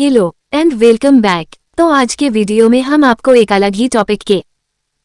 Hello and welcome back. तो आज के वीडियो में हम आपको एक अलग ही टॉपिक के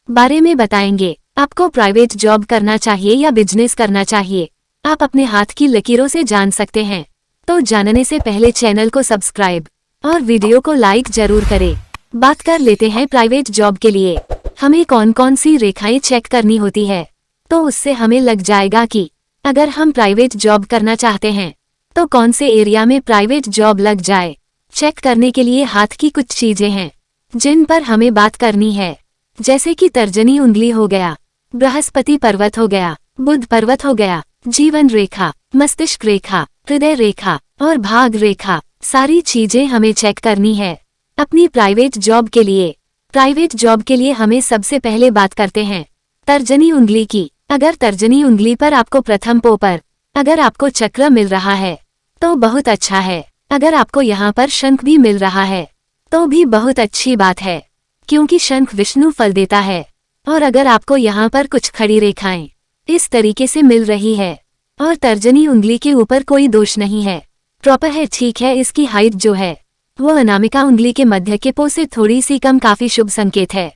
बारे में बताएंगे। आपको प्राइवेट जॉब करना चाहिए या बिजनेस करना चाहिए, आप अपने हाथ की लकीरों से जान सकते हैं। तो जानने से पहले चैनल को सब्सक्राइब और वीडियो को लाइक जरूर करें। बात कर लेते हैं प्राइवेट जॉब के लिए हमें कौन कौन सी रेखाएं चेक करनी होती है। तो उससे हमें लग जाएगा कि अगर हम प्राइवेट जॉब करना चाहते हैं तो कौन से एरिया में प्राइवेट जॉब लग जाए। चेक करने के लिए हाथ की कुछ चीजें हैं जिन पर हमें बात करनी है, जैसे कि तर्जनी उंगली हो गया, बृहस्पति पर्वत हो गया, बुध पर्वत हो गया, जीवन रेखा, मस्तिष्क रेखा, हृदय रेखा और भाग रेखा। सारी चीजें हमें चेक करनी है अपनी प्राइवेट जॉब के लिए। प्राइवेट जॉब के लिए हमें सबसे पहले बात करते हैं तर्जनी उंगली की। अगर तर्जनी उंगली पर आपको प्रथम पो पर अगर आपको चक्र मिल रहा है तो बहुत अच्छा है। अगर आपको यहाँ पर शंख भी मिल रहा है तो भी बहुत अच्छी बात है, क्योंकि शंख विष्णु फल देता है। और अगर आपको यहाँ पर कुछ खड़ी रेखाएं इस तरीके से मिल रही है और तर्जनी उंगली के ऊपर कोई दोष नहीं है, प्रॉपर है, ठीक है, इसकी हाइट जो है वो अनामिका उंगली के मध्य के पो से थोड़ी सी कम, काफी शुभ संकेत है।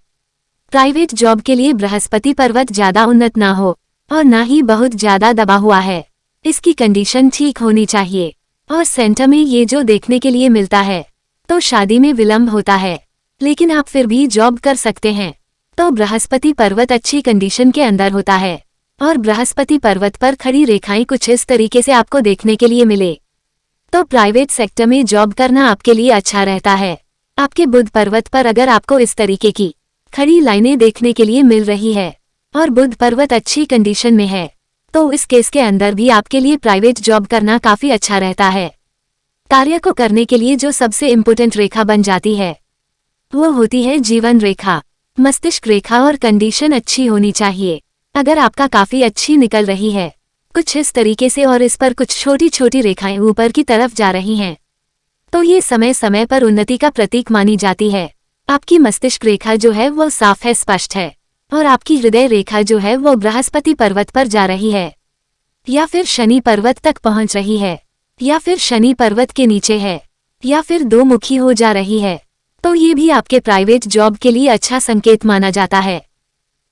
प्राइवेट जॉब के लिए बृहस्पति पर्वत ज्यादा उन्नत ना हो और ना ही बहुत ज्यादा दबा हुआ है, इसकी कंडीशन ठीक होनी चाहिए। और सेंटर में ये जो देखने के लिए मिलता है तो शादी में विलंब होता है, लेकिन आप फिर भी जॉब कर सकते हैं। तो बृहस्पति पर्वत अच्छी कंडीशन के अंदर होता है और बृहस्पति पर्वत पर खड़ी रेखाएं कुछ इस तरीके से आपको देखने के लिए मिले तो प्राइवेट सेक्टर में जॉब करना आपके लिए अच्छा रहता है। आपके बुध पर्वत पर अगर आपको इस तरीके की खड़ी लाइनें देखने के लिए मिल रही है और बुध पर्वत अच्छी कंडीशन में है तो इस केस के अंदर भी आपके लिए प्राइवेट जॉब करना काफी अच्छा रहता है। कार्य को करने के लिए जो सबसे इम्पोर्टेंट रेखा बन जाती है वो होती है जीवन रेखा, मस्तिष्क रेखा, और कंडीशन अच्छी होनी चाहिए। अगर आपका काफी अच्छी निकल रही है कुछ इस तरीके से और इस पर कुछ छोटी छोटी रेखाएं ऊपर की तरफ जा रही हैं तो ये समय समय पर उन्नति का प्रतीक मानी जाती है। आपकी मस्तिष्क रेखा जो है वो साफ है, स्पष्ट है, और आपकी हृदय रेखा जो है वो बृहस्पति पर्वत पर जा रही है या फिर शनि पर्वत तक पहुंच रही है या फिर शनि पर्वत के नीचे है या फिर दो मुखी हो जा रही है तो ये भी आपके प्राइवेट जॉब के लिए अच्छा संकेत माना जाता है।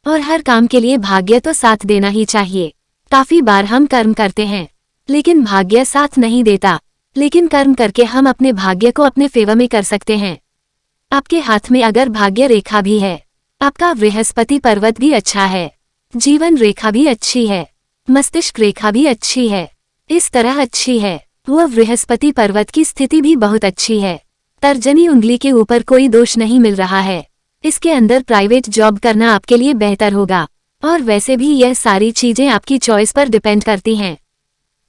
और हर काम के लिए भाग्य तो साथ देना ही चाहिए। काफी बार हम कर्म करते हैं लेकिन भाग्य साथ नहीं देता, लेकिन कर्म करके हम अपने भाग्य को अपने फेवर में कर सकते हैं। आपके हाथ में अगर भाग्य रेखा भी है, आपका बृहस्पति पर्वत भी अच्छा है, जीवन रेखा भी अच्छी है, मस्तिष्क रेखा भी अच्छी है, इस तरह अच्छी है, वह बृहस्पति पर्वत की स्थिति भी बहुत अच्छी है, तर्जनी उंगली के ऊपर कोई दोष नहीं मिल रहा है, इसके अंदर प्राइवेट जॉब करना आपके लिए बेहतर होगा। और वैसे भी यह सारी चीजें आपकी चॉइस पर डिपेंड करती हैं।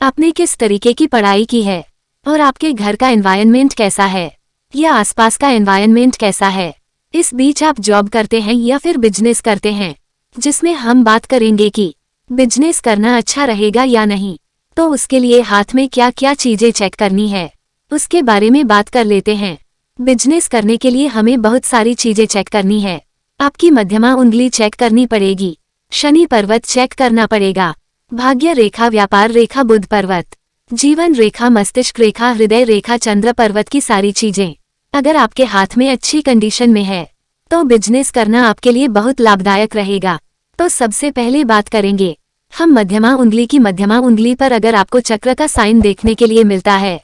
आपने किस तरीके की पढ़ाई की है और आपके घर का एनवायरनमेंट कैसा है या आसपास का एनवायरनमेंट कैसा है। इस बीच आप जॉब करते हैं या फिर बिजनेस करते हैं, जिसमें हम बात करेंगे कि बिजनेस करना अच्छा रहेगा या नहीं, तो उसके लिए हाथ में क्या क्या चीजें चेक करनी है उसके बारे में बात कर लेते हैं। बिजनेस करने के लिए हमें बहुत सारी चीजें चेक करनी है। आपकी मध्यमा उंगली चेक करनी पड़ेगी, शनि पर्वत चेक करना पड़ेगा, भाग्य रेखा, व्यापार रेखा, बुध पर्वत, जीवन रेखा, मस्तिष्क रेखा, हृदय रेखा, चंद्र पर्वत की सारी चीजें अगर आपके हाथ में अच्छी कंडीशन में है तो बिजनेस करना आपके लिए बहुत लाभदायक रहेगा। तो सबसे पहले बात करेंगे हम मध्यमा उंगली की। मध्यमा उंगली पर अगर आपको चक्र का साइन देखने के लिए मिलता है,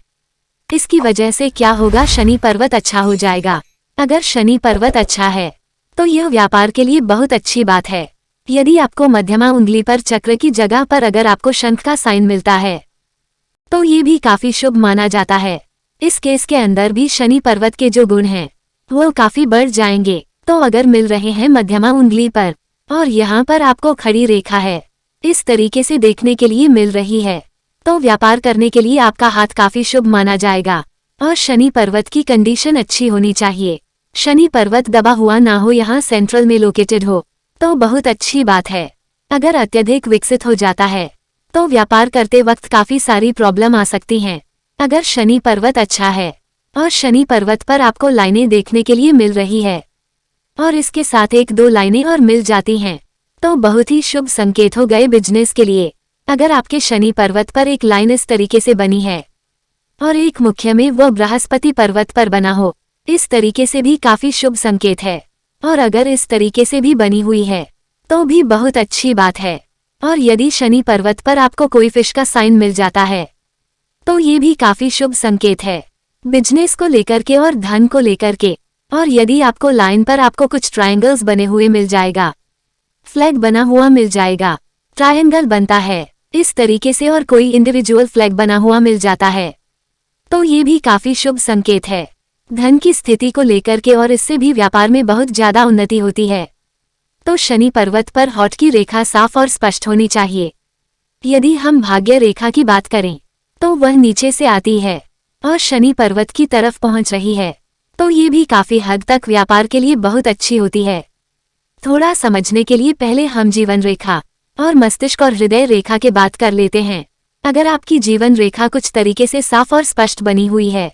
इसकी वजह से क्या होगा, शनि पर्वत अच्छा हो जाएगा। अगर शनि पर्वत अच्छा है तो यह व्यापार के लिए बहुत अच्छी बात है। यदि आपको मध्यमा उंगली पर चक्र की जगह पर अगर आपको शंख का साइन मिलता है तो ये भी काफी शुभ माना जाता है। इस केस के अंदर भी शनि पर्वत के जो गुण हैं वो काफी बढ़ जाएंगे। तो अगर मिल रहे हैं मध्यमा उंगली पर और यहाँ पर आपको खड़ी रेखा है इस तरीके से देखने के लिए मिल रही है तो व्यापार करने के लिए आपका हाथ काफी शुभ माना जाएगा। और शनि पर्वत की कंडीशन अच्छी होनी चाहिए, शनि पर्वत दबा हुआ ना हो, यहाँ सेंट्रल में लोकेटेड हो तो बहुत अच्छी बात है। अगर अत्यधिक विकसित हो जाता है तो व्यापार करते वक्त काफी सारी प्रॉब्लम आ सकती हैं। अगर शनि पर्वत अच्छा है और शनि पर्वत पर आपको लाइनें देखने के लिए मिल रही है और इसके साथ एक दो लाइनें और मिल जाती हैं तो बहुत ही शुभ संकेत हो गए बिजनेस के लिए। अगर आपके शनि पर्वत पर एक लाइन इस तरीके से बनी है और एक मुख्य में वो बृहस्पति पर्वत पर बना हो, इस तरीके से भी काफी शुभ संकेत है। और अगर इस तरीके से भी बनी हुई है तो भी बहुत अच्छी बात है। और यदि शनि पर्वत पर आपको कोई फिश का साइन मिल जाता है तो ये भी काफी शुभ संकेत है, बिजनेस को लेकर के और धन को लेकर के। और यदि आपको लाइन पर आपको कुछ ट्रायंगल्स बने हुए मिल जाएगा, फ्लैग बना हुआ मिल जाएगा, ट्रायंगल बनता है इस तरीके से और कोई इंडिविजुअल फ्लैग बना हुआ मिल जाता है तो ये भी काफी शुभ संकेत है धन की स्थिति को लेकर के। और इससे भी व्यापार में बहुत ज्यादा उन्नति होती है। तो शनि पर्वत पर हॉट की रेखा साफ और स्पष्ट होनी चाहिए। यदि हम भाग्य रेखा की बात करें तो वह नीचे से आती है और शनि पर्वत की तरफ पहुंच रही है तो ये भी काफी हद तक व्यापार के लिए बहुत अच्छी होती है। थोड़ा समझने के लिए पहले हम जीवन रेखा और मस्तिष्क और हृदय रेखा के बात कर लेते हैं। अगर आपकी जीवन रेखा कुछ तरीके से साफ और स्पष्ट बनी हुई है,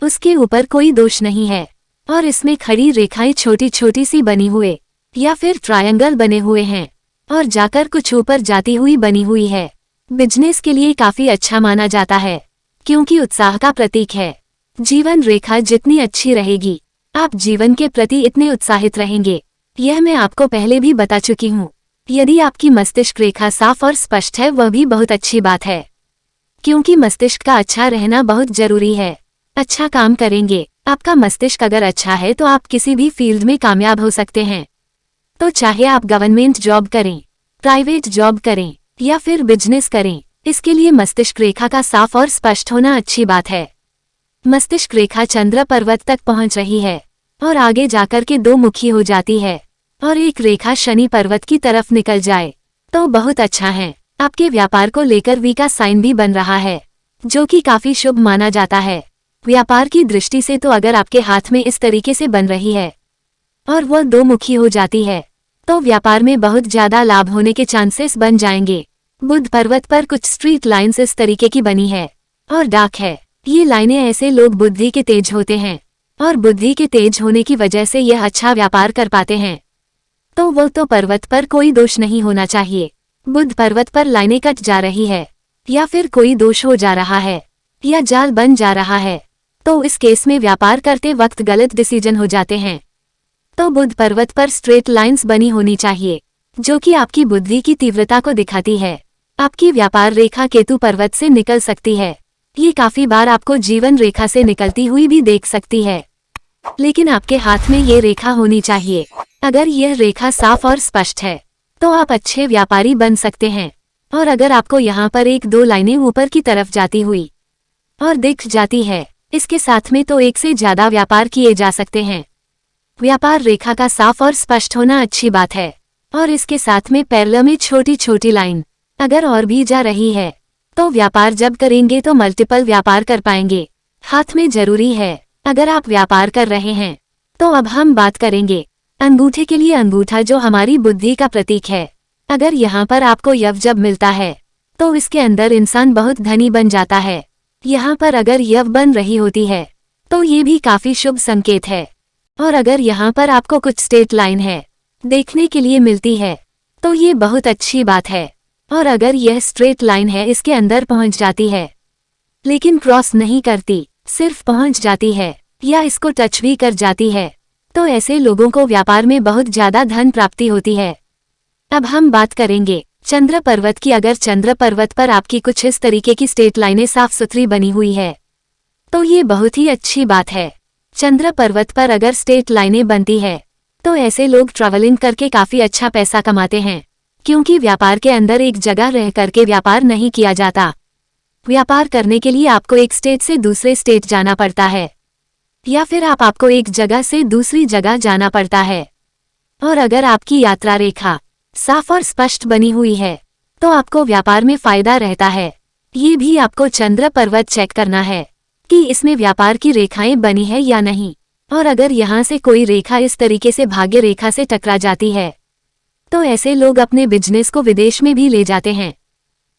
उसके ऊपर कोई दोष नहीं है और इसमें खड़ी रेखाएं छोटी छोटी सी बनी हुए या फिर ट्रायंगल बने हुए हैं और जाकर कुछ ऊपर जाती हुई बनी हुई है, बिजनेस के लिए काफी अच्छा माना जाता है क्योंकि उत्साह का प्रतीक है। जीवन रेखा जितनी अच्छी रहेगी आप जीवन के प्रति इतने उत्साहित रहेंगे, यह मैं आपको पहले भी बता चुकी हूँ। यदि आपकी मस्तिष्क रेखा साफ और स्पष्ट है वह भी बहुत अच्छी बात है क्योंकि मस्तिष्क का अच्छा रहना बहुत जरूरी है। अच्छा काम करेंगे, आपका मस्तिष्क अगर अच्छा है तो आप किसी भी फील्ड में कामयाब हो सकते हैं। तो चाहे आप गवर्नमेंट जॉब करें, प्राइवेट जॉब करें या फिर बिजनेस करें, इसके लिए मस्तिष्क रेखा का साफ और स्पष्ट होना अच्छी बात है। मस्तिष्क रेखा चंद्र पर्वत तक पहुंच रही है और आगे जाकर के दो मुखी हो जाती है और एक रेखा शनि पर्वत की तरफ निकल जाए तो बहुत अच्छा है। आपके व्यापार को लेकर वी का साइन भी बन रहा है जो कि काफी शुभ माना जाता है व्यापार की दृष्टि से। तो अगर आपके हाथ में इस तरीके से बन रही है और वह दो मुखी हो जाती है तो व्यापार में बहुत ज्यादा लाभ होने के चांसेस बन जाएंगे। बुध पर्वत पर कुछ स्ट्रीट लाइन्स इस तरीके की बनी है और डार्क है। ये लाइनें ऐसे लोग बुद्धि के तेज होते हैं और बुद्धि के तेज होने की वजह से यह अच्छा व्यापार कर पाते हैं। तो वो तो पर्वत पर कोई दोष नहीं होना चाहिए। बुध पर्वत पर लाइनें कट जा रही है या फिर कोई दोष हो जा रहा है या जाल बन जा रहा है तो इस केस में व्यापार करते वक्त गलत डिसीजन हो जाते हैं। तो बुध पर्वत पर स्ट्रेट लाइंस बनी होनी चाहिए जो कि आपकी बुद्धि की तीव्रता को दिखाती है। आपकी व्यापार रेखा केतु पर्वत से निकल सकती है, ये काफी बार आपको जीवन रेखा से निकलती हुई भी देख सकती है, लेकिन आपके हाथ में ये रेखा होनी चाहिए। अगर यह रेखा साफ और स्पष्ट है तो आप अच्छे व्यापारी बन सकते हैं। और अगर आपको यहाँ पर एक दो लाइनें ऊपर की तरफ जाती हुई और दिख जाती है, इसके साथ में तो एक से ज्यादा व्यापार किए जा सकते हैं। व्यापार रेखा का साफ और स्पष्ट होना अच्छी बात है और इसके साथ में पैरेलल में छोटी छोटी लाइन अगर और भी जा रही है तो व्यापार जब करेंगे तो मल्टीपल व्यापार कर पाएंगे। हाथ में जरूरी है अगर आप व्यापार कर रहे हैं। तो अब हम बात करेंगे अंगूठे के लिए। अंगूठा जो हमारी बुद्धि का प्रतीक है, अगर यहाँ पर आपको यव जब मिलता है तो इसके अंदर इंसान बहुत धनी बन जाता है। यहाँ पर अगर यव बन रही होती है तो ये भी काफी शुभ संकेत है। और अगर यहाँ पर आपको कुछ स्ट्रेट लाइन है देखने के लिए मिलती है तो ये बहुत अच्छी बात है। और अगर यह स्ट्रेट लाइन है इसके अंदर पहुंच जाती है लेकिन क्रॉस नहीं करती, सिर्फ पहुंच जाती है या इसको टच भी कर जाती है, तो ऐसे लोगों को व्यापार में बहुत ज्यादा धन प्राप्ति होती है। अब हम बात करेंगे चंद्र पर्वत की। अगर चंद्र पर्वत पर आपकी कुछ इस तरीके की स्ट्रेट लाइनें साफ सुथरी बनी हुई है तो ये बहुत ही अच्छी बात है। चंद्र पर्वत पर अगर स्ट्रेट लाइनें बनती है तो ऐसे लोग ट्रैवलिंग करके काफी अच्छा पैसा कमाते हैं क्योंकि व्यापार के अंदर एक जगह रह करके व्यापार नहीं किया जाता। व्यापार करने के लिए आपको एक स्टेट से दूसरे स्टेट जाना पड़ता है या फिर आपको एक जगह से दूसरी जगह जाना पड़ता है। और अगर आपकी यात्रा रेखा साफ और स्पष्ट बनी हुई है तो आपको व्यापार में फायदा रहता है। ये भी आपको चंद्र पर्वत चेक करना है कि इसमें व्यापार की रेखाएं बनी है या नहीं। और अगर यहाँ से कोई रेखा इस तरीके से भाग्य रेखा से टकरा जाती है तो ऐसे लोग अपने बिजनेस को विदेश में भी ले जाते हैं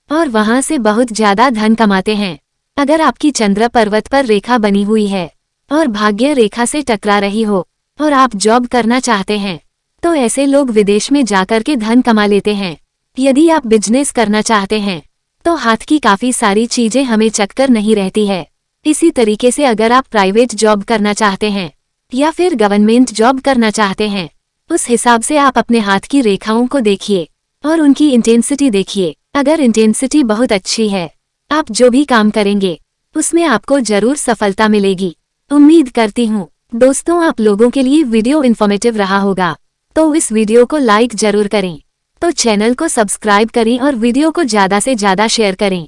और वहां से बहुत ज्यादा धन कमाते हैं। अगर आपकी चंद्र पर्वत पर रेखा बनी हुई है और भाग्य रेखा से टकरा रही हो और आप जॉब करना चाहते हैं तो ऐसे लोग विदेश में जाकर के धन कमा लेते हैं। यदि आप बिजनेस करना चाहते हैं तो हाथ की काफी सारी चीजें हमें चक्कर नहीं रहती है इसी तरीके से अगर आप प्राइवेट जॉब करना चाहते हैं या फिर गवर्नमेंट जॉब करना चाहते हैं, उस हिसाब से आप अपने हाथ की रेखाओं को देखिए और उनकी इंटेंसिटी देखिए। अगर इंटेंसिटी बहुत अच्छी है, आप जो भी काम करेंगे उसमें आपको जरूर सफलता मिलेगी। उम्मीद करती हूँ दोस्तों आप लोगों के लिए वीडियो इन्फॉर्मेटिव रहा होगा, तो इस वीडियो को लाइक जरूर करें, तो चैनल को सब्सक्राइब करें और वीडियो को ज़्यादा से ज़्यादा शेयर करें।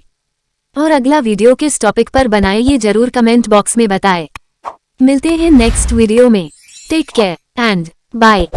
और अगला वीडियो किस टॉपिक पर बनाए ये जरूर कमेंट बॉक्स में बताएं। मिलते हैं नेक्स्ट वीडियो में। Take care and bye.